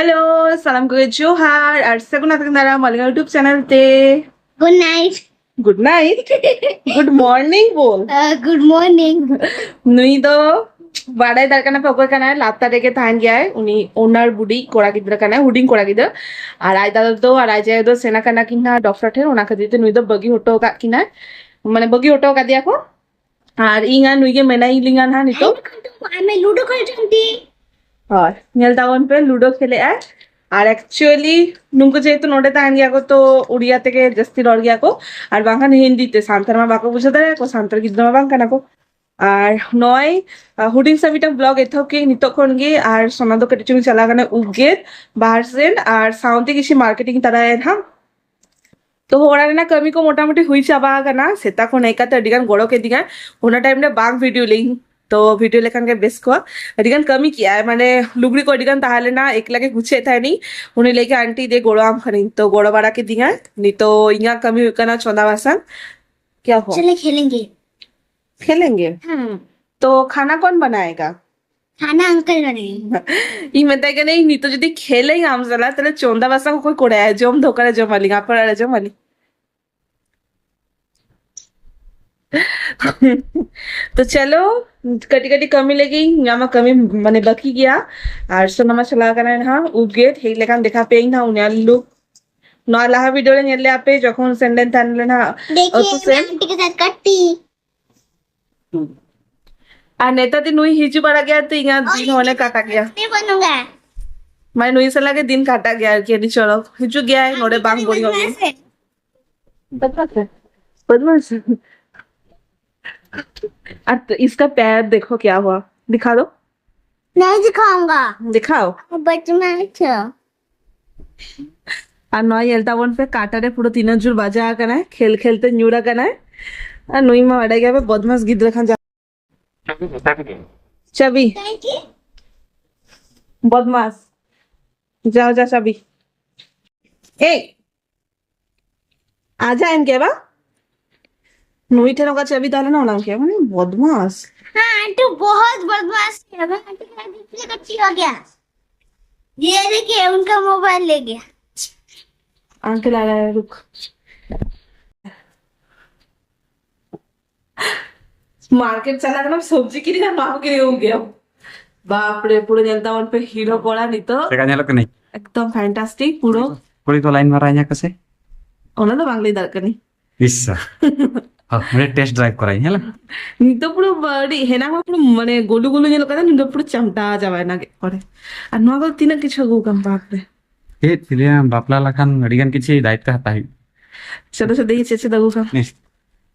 Hello, salam ko Johar আর সেগুন আতকে দারা মালিকা ইউটিউব চ্যানেল তে Good night. Good night good morning বল Good morning. নুই তো বাড়াই দার কানা পকর কানা লাত্তা রেখে থান গিয়া উনি ওনার বুডি কোড়া গিদ্রা কানা হুডিং কোড়া গিদ্রা আর আই দাদা তো আর আই যায় তো সেনা কানা কিনা ডক্টর ঠে ওনাকে দিতে নুই তো বগি হটো কা কিনা মানে বগি হটো কা দিয়া কো আর ইঙা নুই কে মেনাই লিঙ্গান হা নিতো I'm a Ludo content. और नेल टाउन पे लूडो खेले आए আর অ্যাকচুয়ালি নুঙ্কু যেহেতু নোটে তাহান গিয়া তো উড়িয়া থেকে জাস্তি রড় গিয়া কো আর বাংখান হিন্দিতে সান্তার মা বাকো বুঝে দেয় কো সান্তার গিদ্দমা বাংকা নাকো আর নয় হুডিং সাবিটা ব্লগ এথকে নিতক্ষণ গিয়ে আর সোনাদো কেটিচুং চালাগানে উগের বাহারসেন আর সাউন্ডে কিসি মার্কেটিং তারা হ্যাঁ तो होना ना कमी को मोटा मोटी हुई चाबा ना सेता को नहीं का तो अडिगन गोड़ो के दिगा होना टाइम ने बाग वीडियो लिंग तो वीडियो लेखन के बेस को अडिगन कमी किया है मैंने लुगड़ी को अडिगन ताहले ना एक लगे गुछे था नहीं उन्हें लेके आंटी दे गोड़ो आम खरीद तो गोड़ो बाड़ा के दिगा नहीं तो यहाँ कमी करना चौंदा वासन क्या हो चले खेलेंगे. खेलेंगे तो खाना कौन बनाएगा खाना अंकल बनाएंगे. ये मैं तय नहीं नहीं तो यदि खेले ही आम चला तेरे चौंदा वासा को कोई कोड़ा है जोम धोकर जो माली आप पर जो माली तो चलो कटी कटी कमी लगी यहाँ कमी माने बकी गया और सोनमा चला करना हाँ उगे थे लेकिन देखा पे ना उन्हें लुक नॉला वीडियो ले ले आपे जखन सेंडन थान लेना देखिए आंटी के साथ कट्टी. और नेता दिन हुई हिजू पड़ा गया तो यहाँ दिन होने काटा गया मैं बनूंगा. मैं नुई से लगे दिन काटा गया कि नहीं चलो हिजू गया है नोड़े बांग बोली होगी बदमाश है बदमाश और तो इसका पैर देखो क्या हुआ दिखा दो नहीं दिखाऊंगा. दिखाओ बदमाश है. और नॉय एल्टा वन पे काटारे पूरा तीन जुर बाजा करना है खेल खेलते न्यूरा करना है और नुई में वाड़ा गया पे बदमाश गिद्र खान जा चाबी बदमाश जाओ जा चाबी ए आजा इनके बा नुई ठेनो का चाबी डाले ना उनाम क्या माने बदमाश हाँ आंटी बहुत बदमाश है. मैं आंटी के साथ इसलिए कच्ची हो गया. ये देखिए उनका मोबाइल ले गया. अंकल आ रहा है रुक मार्केट चला गया सब्जी की ना माँ के हो गया बाप रे पूरे जनता वन पे हीरो पड़ा नहीं तो सेकान्याला का नाही एकदम फैंटास्टिक पूरो पुढे तो लाईन मारायला कसे ओना तो बांगली दरकनी इस्सा म्हणजे टेस्ट ड्राइव करायला हेला नहीं तो पूरो बड़ी है ना पूरो माने गोलू गोलू ये लोग कहते नहीं तो पूरो चमटा जावाय ना के करे और नवा को तीन किछ गो कम बाप रे हे तिले बापला लाखान अडिगान किछि दायित्व हाता आहे चलो से देखिए चेचे दगू का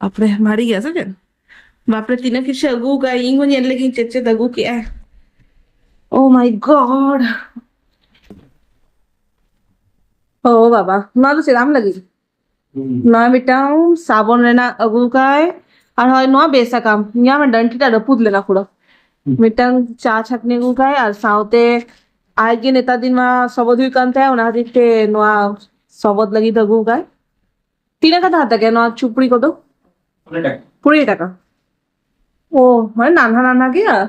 अपने मारी गया सके बाप रे तीन किछ गो का इंगो ने लेकिन चेचे दगू के है ओ माय गॉड ओ बाबा ना तो सिराम लगी ना बेटा साबुन लेना अगू का है और है ना बेसा काम यहाँ में डंटी टा रपूद लेना पूरा बेटा चा छकने को का है और साउते आगे नेता दिन में सबद हुई कांता है उन्हें दिखते नवा सबद लगी दगू का है तीन का था क्या नवा चुपड़ी को तो पूरी टका ओ मैं नाना नाना गया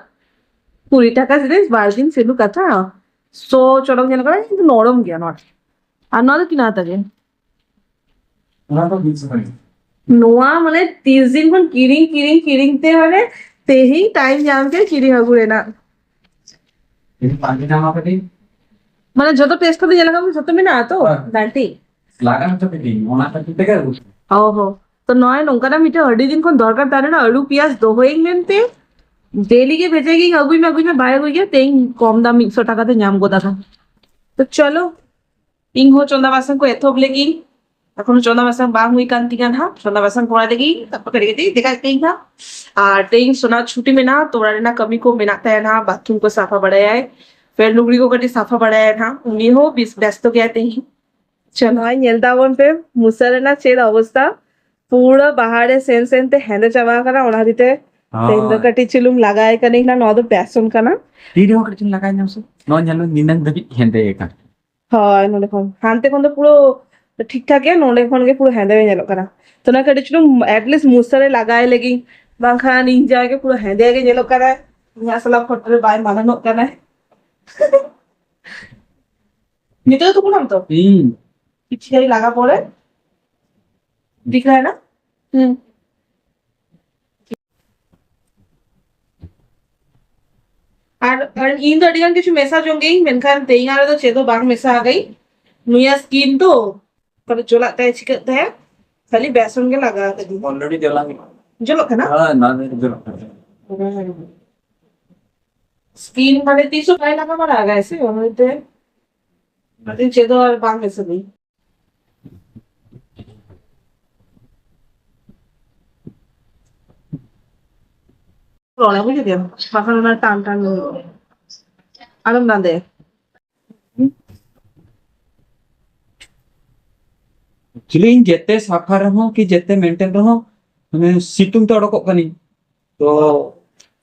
पूरी टका से बार दिन से लुका था सो चलो क्या ना কিন্তু নরম গিয়া নট আর নয় কি না থাকে নোয়া মানে 30 দিন কোন কিরিং কিরিং কিরিংতে মানে তেহি টাইম জামকে কিরি হগুরে না মানে যত টেস্ট করতে জানা হবে যত মিনা তো ডান্টি লাগান তো পেটি ওনাটা কিতে গেল ওহো তো নয় নঙ্কানা মিঠে হড়ি দিন কোন দরকার তারে না আলু পেঁয়াজ দোহইং মেনতে डेली के भेजेगी अगुई में बाय हुई है तेई कम दाम 100 টাকাতে নাম গোদা था तो चलो ইং হো চন্দা বাসন को এথো বলেगी এখন চন্দা বাসন বাং हुई कांति गान हां চন্দা বাসন पड़ा देगी तब करेगी दी देखा कहीं था और तेई सोना छुट्टी में ना तोड़ा ना कमी को मिनाता है ना बाथरूम को साफा बढ़ाया है फिर लुगड़ी को कटी साफा बढ़ाया है ना उन्हीं हो व्यस्त गया तेई चलो आई नेलदावन पे मुसलना चेर अवस्था पूरा बाहर सेन सेन ते हेंदे चावा करा ओना दिते तेंदो कटी चिलुम लगाए का नहीं ना नौ तो पैसन का ना टीडी हो कटिन लगाय नामसो नॉन जानो निनन दबी हेंदे एका हां नोले कोन हानते कोन तो पूरो ठीक ठाक है नोले कोन के पूरो हेंदे जालो करा तो ना कटी चिलुम एटलीस्ट मुसरे लगाए लगी बांखा निंजा के पूरो हेंदे के जालो करा यहाँ सला फोटो बाय माननो करा নিতে তো বললাম তো पीछे लगा पड़े दिख रहा है ना और इन तो अड़िगन किछु मेसा जोंगे मेनखान तेई आरे तो चेदो बांग मेसा आ गई नुया स्किन तो पर जोलाते है चिकते है खाली बेसन के लगा के दी ऑलरेडी जलांगे जोलो है ना हां ना जला स्किन মানে 300 টাকা লাগা মারা গেছে ওমতে মানে চেদো আর বাং মেসে নেই রোনা বুঝে দিও বাসার না টান টান আরাম না দে एक्चुअली इन जेते साफा रहो कि जेते मेंटेन रहो माने सितुंग तो अडको कनी तो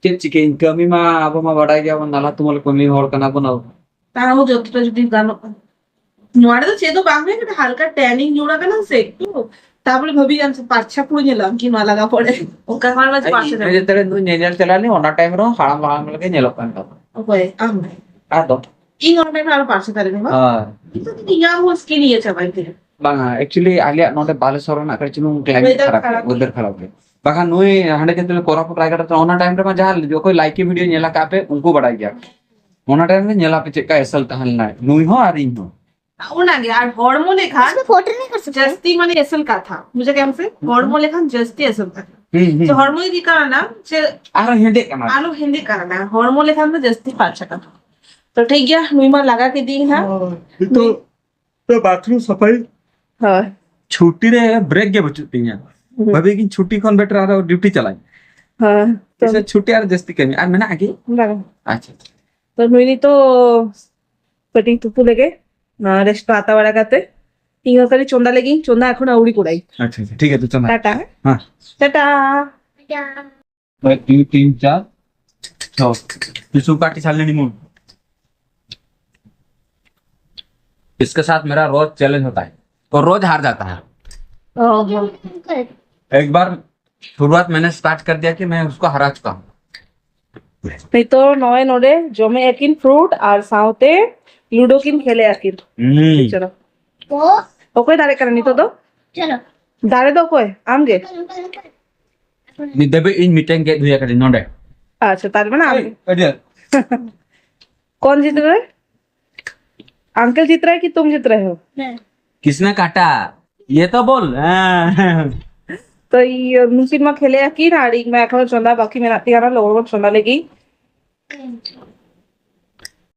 चेक चिके इनकम मा अब मा बड़ा गया नाला तुमल कमी होल कना बनो তারাও যতটা যদি গানো নোয়ারে তো চেদো বাং হয়ে একটা হালকা ট্যানিং জোড়াবে না সে একটু তারপরে ভাবি জানছে পাঁচছা পুরো নিলাম কি না লাগা পড়ে ওকা আমার মাঝে পাঁচটা मैं जेते नेजल चलानी ओना टाइम रो हाड़ाम हाड़ाम लगे नेलो कान का ওকে আম आ दो इन ऑन टाइम আর পাঁচটা তারে না हां কিন্তু তো ইয়াং हो स्किन ये चाबाई थे बांगा एक्चुअली आलिया नोटे बालेश्वर ना कर चिनु क्लाइमेट Weather खराब खराब. वेदर खराब है बाका नोई हंडे के तुले कोरापुट रायगढ़ तो ओना टाइम रे मा जहां जो कोई लाइक की वीडियो नेला कापे उनको बढ़ाई गया ओना टाइम में नेला पे चेका एसल तहल ना नोई हो आ रही हो उन आगे और हॉर्मोन लेखा इसमें फोटो नहीं कर सकते जस्ती माने एसल का था मुझे क्या से हॉर्मोन लेखा जस्ती एसल था तो हॉर्मोन की कारण ना से आरो हेंडे कना आलो हिंदी कारण ना हॉर्मोन लेखा तो जस्ती पाँच का तो ठीक है नुईमा लगा के दी ना तो बाथरूम सफाई हाँ छुट्टी रे ब्रेक के बचती है भाभी की छुट्टी कौन बेटर आ रहा ड्यूटी चलाई हाँ इसे छुट्टी यार जस्ती कमी आ मैंने आगे लगा अच्छा तो नुईनी तो कटिंग तुपू लेके रेस्ट आता वाला करते तीन करी चोंदा लेगी चोंदा এখন আউড়ি কোড়াই अच्छा ठीक है तो चल टाटा हां टाटा 1 2 3 4 6 पिसु काटी सालनी मूड इसके साथ मेरा रोज चैलेंज होता है और रोज हार जाता है ओहो एक बार शुरुआत मैंने स्टार्ट कर दिया कि मैं उसको हरा चुका हूँ नहीं तो नॉय नोडे जमे एकिन फ्रूट और साउते लूडो किन खेले एकिन चलो तो ओके दारे करनी तो दो चलो दारे दो कोई आमगे निदेबे इन मीटिंग के दुया कर नोडे अच्छा तार में आमगे अरे कौन जीत रहा है अंकल जीत रहा है कि तुम जीत रहे हो किसने काटा ये तो बोल तो ये मुसिन में खेले एकिन और एक मैं এখন চন্দা বাকি में नाती गाना लोगों को चंदा लेगी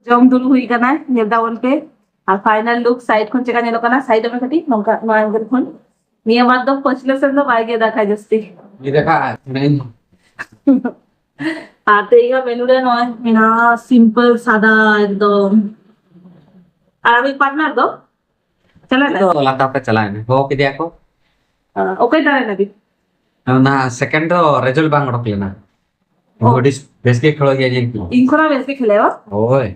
जम दुल हुई का ना निर्दावन पे और फाइनल लुक साइड खोन चेका नेलो का ना साइड में कटी नोका नो एंगल खोन नियम बाद दो पछले से तो आगे देखा जस्ती ये देखा नहीं आते ही का मेनू रे नॉय मेना सिंपल सादा एकदम और अभी पार्टनर दो चला ना तो लता पे चला है वो के दिया को ओके दारे ना भी ना सेकंड रिजल्ट बांग रख लेना वो डिस बेस के खड़ो गया ये इनको ना वैसे खेले हो ओए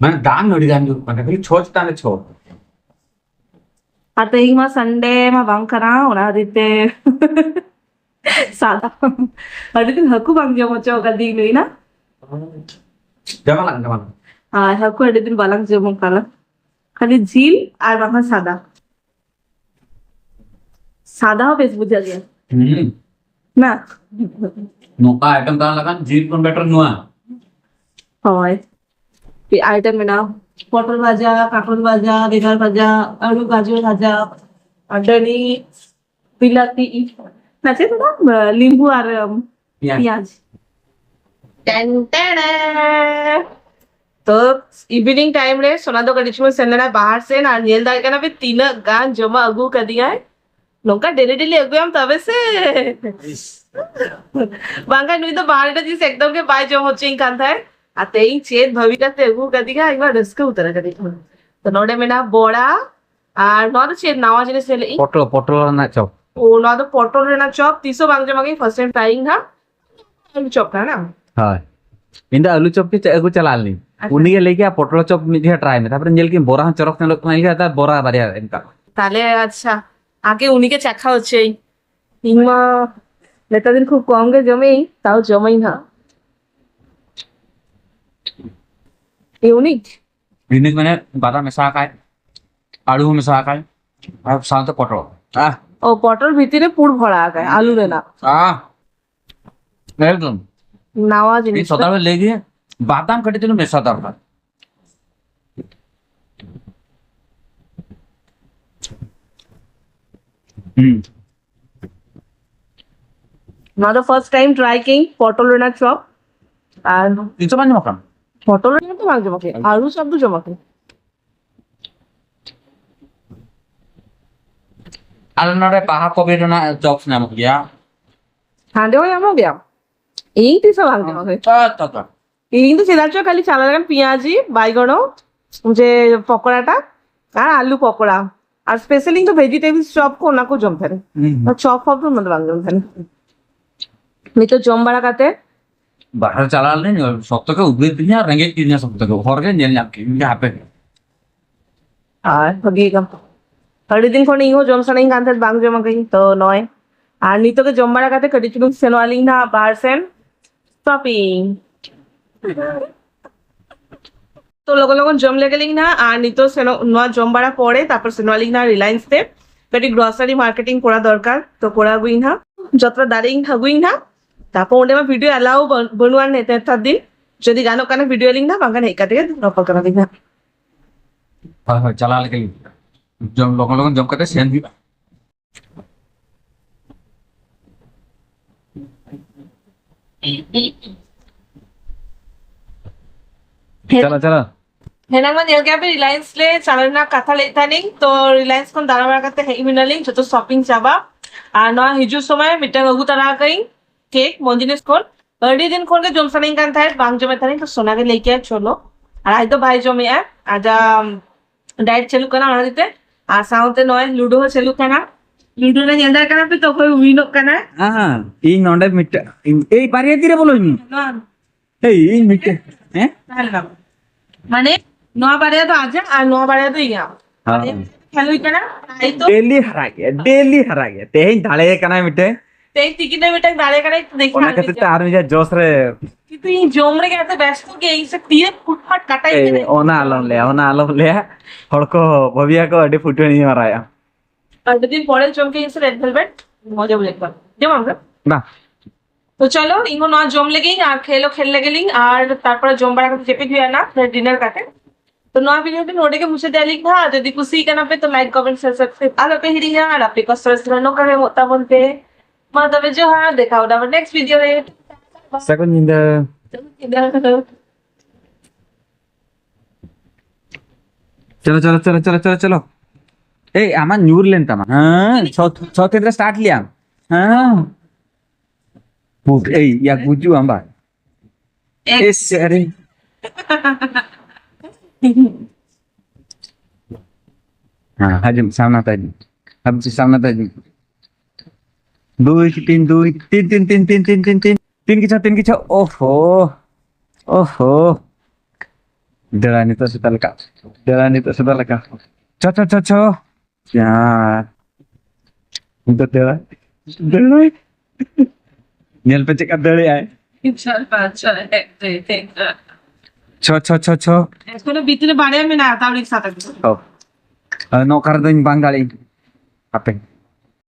मैं दान नोडी दान जो मैं खाली छोड़ ताने छोड़ आते ही मां संडे मां बांग करा ओना दिते सादा अरे दिन हकु बांग जो मचो का दी नहीं ना जमाला हाँ हकु अरे दिन बालंग जो मुकाला खाली झील और बांग सादा सादा हो बेस बुझा गया ना नोका आइटम दान लगा जीत कौन बेटर नुआ হয় এই আইটেম না পটল ভাজা কাঁকরোল ভাজা বেগুন ভাজা আলু গাজর ভাজা আন্ডানি বিলাতি না সে তো লিম্বু আর পেঁয়াজ টেন টেন तो इवनिंग टाइम रे सोना दो कड़ी में सेंडरा बाहर से ना नील दाल का ना पे तीन गान जमा अगू कर दिया है नोका डेली डेली अगू हम तबे से बांगा नुई तो बाहर जिस एकदम के बाय जो होचे कान था आते ही चेत भविका ते अगू कर दिया एक बार रिस्क उतर कर दिया तो नोडे में ना बोड़ा और नॉट चेत नावा जिनिस ले पोटल पोटल ना चौ ओ नॉट पोटल रे ना चॉप 300 बांग जो मगे फर्स्ट टाइम ट्राइंग था आलू चॉप था ना हां इंदा आलू चॉप के अगू चला ली उन्हीं के लेके पोटल चॉप में ट्राई में तापर जेल की बोरा चरक ने लोग नहीं था बोरा बारिया इनका তাহলে আচ্ছা আগে উনিকে চাখা হচ্ছে ইংমা নেতা দিন খুব কম গে জমেই তাও জমেই না ইউনিক यूनिक मैंने बादाम में साग आए आलू हमेशा आका है और साथ में पटल ও পটল ভিতরে পুর ভরা আগে আলু রে না एकदम নাওয়া ये জিনিস सदा में ले गए बादाम कटे तेन मेसा दरकार not the first time trying পটল রে না চপ আর 300 पानी मकान পটল রে না তো মাংস মাখে আলু সব তো জমাকে Alam na rin, paha ko pero na jokes na magya. হাঁদে ওই আমার ব্যায়াম এই তো সব মাংস মাখে Ta. এই কিন্তু সেদাচ্ছ খালি চালা লাগান পেঁয়াজি বাইগণ যে পকোড়াটা আর আলু পকোড়া আর স্পেশালি তো ভেজিটেবলস চপ को ना को जम थाने और चॉप फॉप तो मतलब बांग जम थाने मैं तो जम बड़ा काते Bahar chala rin, sok to ka ubrit niya, rengit niya sok to ka. Horga niya niya, hindi happen. আর হগি কাম হরি দিন কোন ইহো জম সানাই কান্তে বাং জমা গই তো নয় আর নিতকে জম বড়া কাতে কটি চুলুক সেনওয়ালি না বারসেন শপিং তো লগন জম লেগেলিং না আর নিত সেনো নয়া জম বড়া পরে তারপর সেনওয়ালি না রিলায়েন্স তে কটি গ্রসারি মার্কেটিং করা দরকার তো করা গুই না যতটা দাঁড়িয়ে থাকুই না তারপর ওটা আমার ভিডিও অ্যালাউ বনুয়ার নেতে তার দিন যদি গানো কানে ভিডিও লিং না বাঙ্গান হেকা থেকে রপা করা দিন না হয় chala lagi. Jom lokon jom kate sen bi. Chala. हेनांग में नियल पे रिलायंस ले चालना कथा लेता नहीं तो रिलायंस को दाना बड़ा करते है मिनलिंग जो तो शॉपिंग चाबा आ ना हिजु समय मिटा गगु तना कहीं केक मंजिनेस कोन बर्थडे दिन कोन के जमसनिंग कान था बांग जमे था नहीं तो सोना के लेके चलो আর আই তো ভাই জমি আজা ডায়েট চালু করা আমার দিতে আর সাউতে নয় লুডো চালু কানা লুডো না নিয়াদার কানা পে তো কই উইনো কানা এই নন্ডা মিটা এই পারিয়ে দিরে বলো না এই মিটা হ্যাঁ তাহলে না মানে নয়া বাড়িয়া তো আজা আর নয়া বাড়িয়া তো ইয়া খেলুই কানা আই তো डेली हरा गया तेही ढाले कना मिटे তেই টিকিটে বেটা দাঁড়ে কানা একটু দেখি ओना कते तार में जा जोश रे কিন্তু এই জমরে গেছে ব্যস্ত কে এই সব দিয়ে ফুটফাট কাটাই ए ओना आलम ले हड़को भविया को अडे फुटो नहीं माराया আর দুদিন পরে চমকে গেছে রেড ভেলভেট মজা বলে একবার যেমন আমরা না তো চলো ইঙ্গো না জম লেগেই আর খেলে গেলিং আর তারপরে জমবার এখন চেপে গিয়ে না ডিনার কাটে तो नया वीडियो पे नोटे के मुझे डालिंग था यदि कुछ ही करना पे तो लाइक कमेंट शेयर सब्सक्राइब आलो पे हिरी है और आपके को सब्सक्राइब नो करे मोता बोलते मतलब जो है देखा होगा नेक्स्ट वीडियो में सेकंड इन द चलो ए आमा न्यूर लेन तमा हां छ केंद्र स्टार्ट लिया हां बुक ए या गुजू आंबा ए सरे हाँ हजम सामना ताजी अब से सामना ताजी दो तीन तीन की छा ओहो डरानी तो सुतल का छ यार तो डरा नेल पे चेक डरे आए छ इसको बीतने बारे में ना आता एक साथ no karena bang kali apa